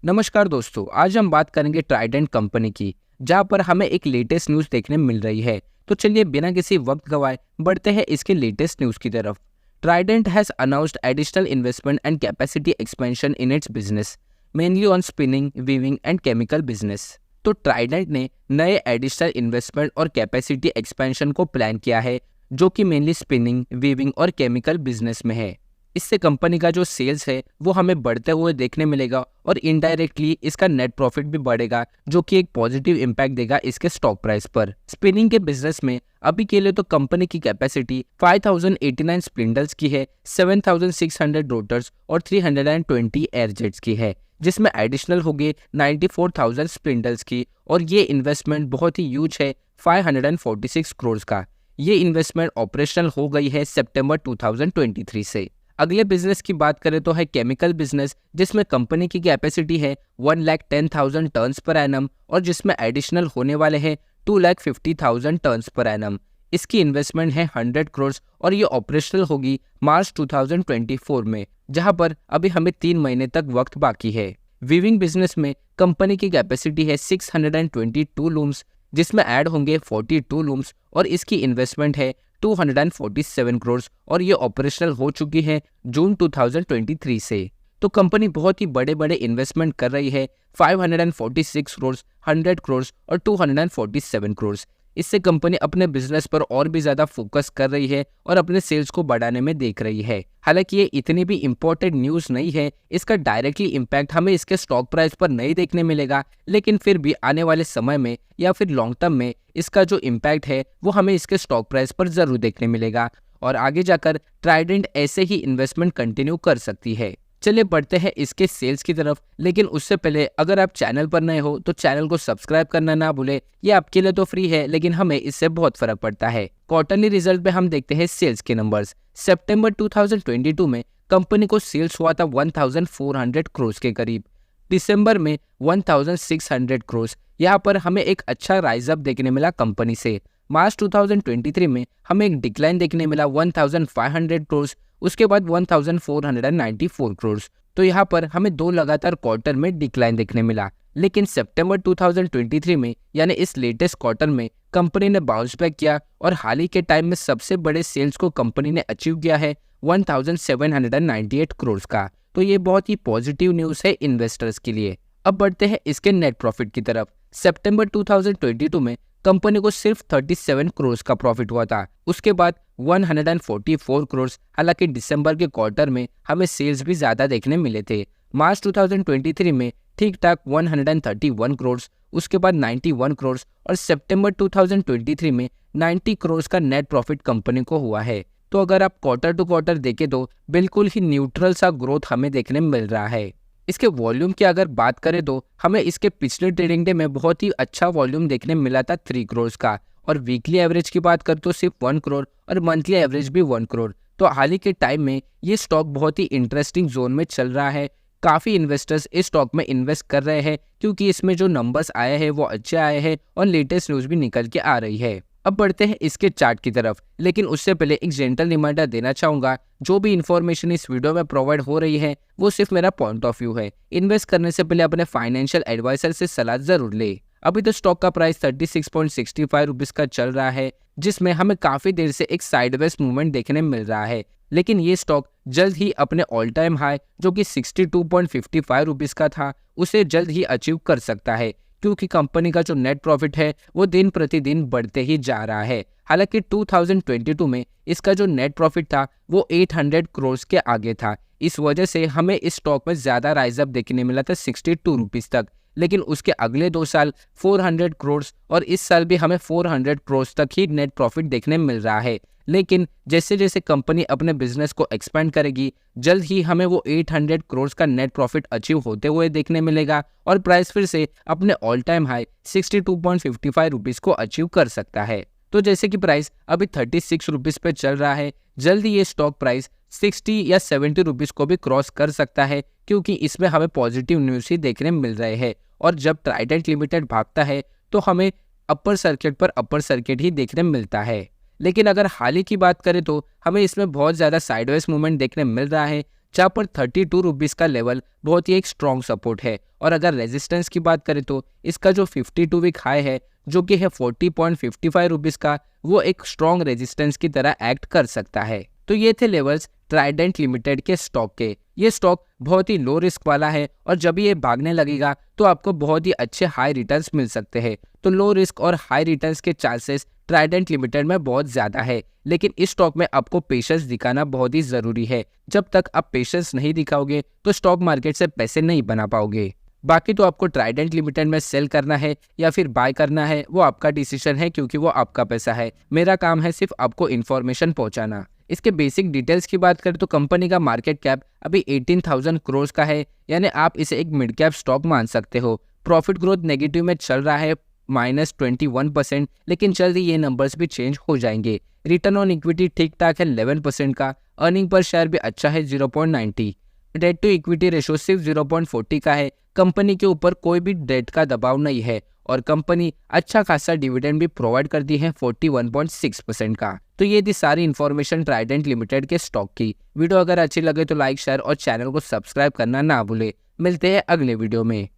नमस्कार दोस्तों, आज हम बात करेंगे ट्राइडेंट कंपनी की, जहां पर हमें एक लेटेस्ट न्यूज़ देखने मिल रही है। तो चलिए बिना किसी वक्त गवाए बढ़ते हैं इसके लेटेस्ट न्यूज़ की तरफ। Trident has announced additional investment and capacity expansion in its business, mainly on spinning, weaving and chemical business. तो ट्राइडेंट ने नए एडिशनल इन्वेस्टमेंट और कैपेसिटी एक्सपेंशन को प्लान किया है, जो कि मेनली स्पिनिंग, वीविंग और केमिकल बिजनेस में है। इससे कंपनी का जो सेल्स है वो हमें बढ़ते हुए देखने मिलेगा और इनडायरेक्टली इसका नेट प्रॉफिट भी बढ़ेगा, जो कि एक पॉजिटिव इम्पैक्ट देगा इसके स्टॉक प्राइस पर। स्पिनिंग के बिजनेस में अभी के लिए तो कंपनी की कैपेसिटी 5089 स्पिंडल्स की है, 7600 रोटर्स और 320 एयरजेट्स की है, जिसमें एडिशनल हो गए 94,000 स्पिंडल्स की। और ये इन्वेस्टमेंट बहुत ही ह्यूज है, 546 करोड़ का। ये इन्वेस्टमेंट ऑपरेशनल हो गई है सितंबर 2023 से। अगले बिजनेस की बात करें तो है केमिकल बिजनेस, जिसमें कंपनी की कैपेसिटी है 1,10,000 टन्स पर एनम और जिसमें एडिशनल होने वाले हैं 2,50,000 टन्स पर एनम। इसकी इन्वेस्टमेंट है 100 करोड़ और ये ऑपरेशनल होगी मार्च 2024 में, जहां पर अभी हमें 3 महीने तक वक्त बाकी है। वीविंग बिजनेस में कंपनी की कैपेसिटी है 622 लूम्स, जिसमें ऐड होंगे 42 लूम्स और इसकी इन्वेस्टमेंट है 247 करोड़ और ये ऑपरेशनल हो चुकी है जून 2023 से। तो कंपनी बहुत ही बड़े बड़े इन्वेस्टमेंट कर रही है, 546 करोड़, 100 करोड़ और 247 करोड़। इससे कंपनी अपने बिजनेस पर और भी ज्यादा फोकस कर रही है और अपने सेल्स को बढ़ाने में देख रही है। हालांकि ये इतनी भी इम्पोर्टेंट न्यूज नहीं है, इसका डायरेक्टली इम्पैक्ट हमें इसके स्टॉक प्राइस पर नहीं देखने मिलेगा, लेकिन फिर भी आने वाले समय में या फिर लॉन्ग टर्म में इसका जो इम्पैक्ट है वो हमें इसके स्टॉक प्राइस पर जरूर देखने मिलेगा और आगे जाकर ट्राइडेंट ऐसे ही इन्वेस्टमेंट कंटिन्यू कर सकती है। चलिए बढ़ते हैं इसके सेल्स की तरफ, लेकिन उससे पहले अगर आप चैनल पर नए हो तो चैनल को सब्सक्राइब करना ना भूले। ये आपके लिए तो फ्री है, लेकिन हमें इससे बहुत फर्क पड़ता है। क्वार्टरली रिजल्ट में हम देखते हैं सेल्स के नंबर्स। सितंबर 2022 में कंपनी को सेल्स हुआ था 1400 करोड़ के करीब, दिसंबर में 1600 करोड़। यहाँ पर हमें एक अच्छा राइज अप देखने मिला कंपनी से। मार्च 2023 में हमें एक डिक्लाइन देखने मिला 1500 करोड़, उसके बाद 1494 करोड़। तो यहाँ पर हमें 2 लगातार क्वार्टर में डिक्लाइन देखने मिला, लेकिन सितंबर 2023 में यानी इस लेटेस्ट क्वार्टर में कंपनी ने बाउंस बैक किया और हाल ही के टाइम में सबसे बड़े सेल्स को कंपनी ने अचीव किया है 1798 करोड़ का। तो ये बहुत ही पॉजिटिव न्यूज़ है इन्वेस्टर्स के लिए। अब बढ़ते हैं इसके नेट प्रॉफिट की तरफ। सितंबर 2022 में कंपनी को सिर्फ 37 करोड़ का प्रॉफिट हुआ था, उसके बाद 144 करोड़। हालांकि दिसंबर के क्वार्टर में हमें सेल्स भी ज्यादा देखने मिले थे। मार्च 2023 में ठीक ठाक 131 करोड़, उसके बाद 91 करोड़ और सितंबर 2023 में 90 करोड़ का नेट प्रॉफिट कंपनी को हुआ है। तो अगर आप क्वार्टर टू क्वार्टर देखें तो बिल्कुल ही न्यूट्रल सा ग्रोथ हमें देखने मिल रहा है। इसके वॉल्यूम की अगर बात करें तो हमें इसके पिछले ट्रेडिंग डे में बहुत ही अच्छा वॉल्यूम देखने मिला था 3 करोड़ का, और वीकली एवरेज की बात करें तो सिर्फ 1 करोड़ और मंथली एवरेज भी 1 करोड़। तो हाल ही के टाइम में ये स्टॉक बहुत ही इंटरेस्टिंग जोन में चल रहा है। काफ़ी इन्वेस्टर्स इस स्टॉक में इन्वेस्ट कर रहे हैं क्योंकि इसमें जो नंबर्स आए हैं वो अच्छे आए हैं और लेटेस्ट न्यूज़ भी निकल के आ रही है। अब बढ़ते हैं इसके चार्ट की तरफ, लेकिन उससे पहले एक जेंटल रिमाइंडर देना चाहूंगा, जो भी इन्फॉर्मेशन इस वीडियो में प्रोवाइड हो रही है वो सिर्फ मेरा पॉइंट ऑफ व्यू है। इन्वेस्ट करने से पहले अपने फाइनेंशियल एडवाइजर से सलाह जरूर ले। अभी तो स्टॉक का प्राइस 36.65 रुपीज का चल रहा है, जिसमें हमें काफी देर से एक साइडवेज मूवमेंट देखने मिल रहा है, लेकिन ये स्टॉक जल्द ही अपने ऑल टाइम हाई जो कि 62.55 रुपीज का था उसे जल्द ही अचीव कर सकता है, क्योंकि कंपनी का जो नेट प्रॉफिट है वो दिन प्रतिदिन बढ़ते ही जा रहा है। हालांकि 2022 में इसका जो नेट प्रॉफिट था वो 800 करोड़ के आगे था, इस वजह से हमें इस स्टॉक में ज्यादा राइज अप देखने मिला था 62 रुपीज तक। लेकिन उसके अगले 2 साल 400 करोड़ और इस साल भी हमें 400 करोड़ तक ही नेट प्रॉफिट देखने मिल रहा है। लेकिन जैसे जैसे कंपनी अपने बिजनेस को एक्सपेंड करेगी, जल्द ही हमें वो 800 करोड़ का नेट प्रॉफिट अचीव होते हुए देखने मिलेगा और प्राइस फिर से अपने ऑल टाइम हाई 62.55 रुपीज को अचीव कर सकता है। तो जैसे कि प्राइस अभी 36 रुपीज पे चल रहा है, जल्द ही ये स्टॉक प्राइस 60 या 70 रुपीज को भी क्रॉस कर सकता है, क्योंकि इसमें हमें पॉजिटिव न्यूज ही देखने मिल रहे हैं। और जब ट्राइडेंट लिमिटेड भागता है तो हमें अपर सर्किट पर अपर सर्किट ही देखने मिलता है। लेकिन अगर हाल ही की बात करें तो हमें इसमें बहुत ज़्यादा साइडवेज मूवमेंट देखने मिल रहा है, जहाँ पर 32 रुपीज़ का लेवल बहुत ही एक स्ट्रॉन्ग सपोर्ट है। और अगर रेजिस्टेंस की बात करें तो इसका जो 52 वीक हाई है जो कि है 40.55 रुपीज़ का, वो एक स्ट्रॉन्ग रेजिस्टेंस की तरह एक्ट कर सकता है। तो ये थे लेवल्स ट्राइडेंट लिमिटेड के स्टॉक के। ये स्टॉक बहुत ही लो रिस्क वाला है और जब ये भागने लगेगा तो आपको बहुत ही अच्छे हाई रिटर्न्स मिल सकते हैं। तो लो रिस्क और हाई रिटर्न्स के चांसेस ट्राइडेंट लिमिटेड में बहुत ज़्यादा है, लेकिन इस स्टॉक में आपको पेशेंस दिखाना बहुत ही ज़रूरी है। जब तक आप पेशेंस नहीं दिखाओगे तो स्टॉक मार्केट से पैसे नहीं बना पाओगे। बाकी तो आपको ट्राइडेंट लिमिटेड में सेल करना है या फिर बाय करना है, वो आपका डिसीजन है, क्योंकि वो आपका पैसा है। मेरा काम है सिर्फ आपको इन्फॉर्मेशन पहुंचाना। इसके बेसिक डिटेल्स की बात करें तो कंपनी का मार्केट कैप अभी 18,000 करोड़ का है, यानी आप इसे एक मिड कैप स्टॉक मान सकते हो। प्रॉफिट ग्रोथ नेगेटिव में चल रहा है -21%, लेकिन जल्दी ये नंबर्स भी चेंज हो जाएंगे। रिटर्न ऑन इक्विटी ठीक ठाक है 11% का। अर्निंग पर शेयर भी अच्छा है 0.90। डेट टू इक्विटी रेशो सिर्फ 0.40 का है। कंपनी के ऊपर कोई भी डेट का दबाव नहीं है और कंपनी अच्छा खासा डिविडेंड भी प्रोवाइड करती है 41.6% का। तो ये थी सारी इन्फॉर्मेशन ट्राइडेंट लिमिटेड के स्टॉक की। वीडियो अगर अच्छी लगे तो लाइक शेयर और चैनल को सब्सक्राइब करना ना भूले। मिलते हैं अगले वीडियो में।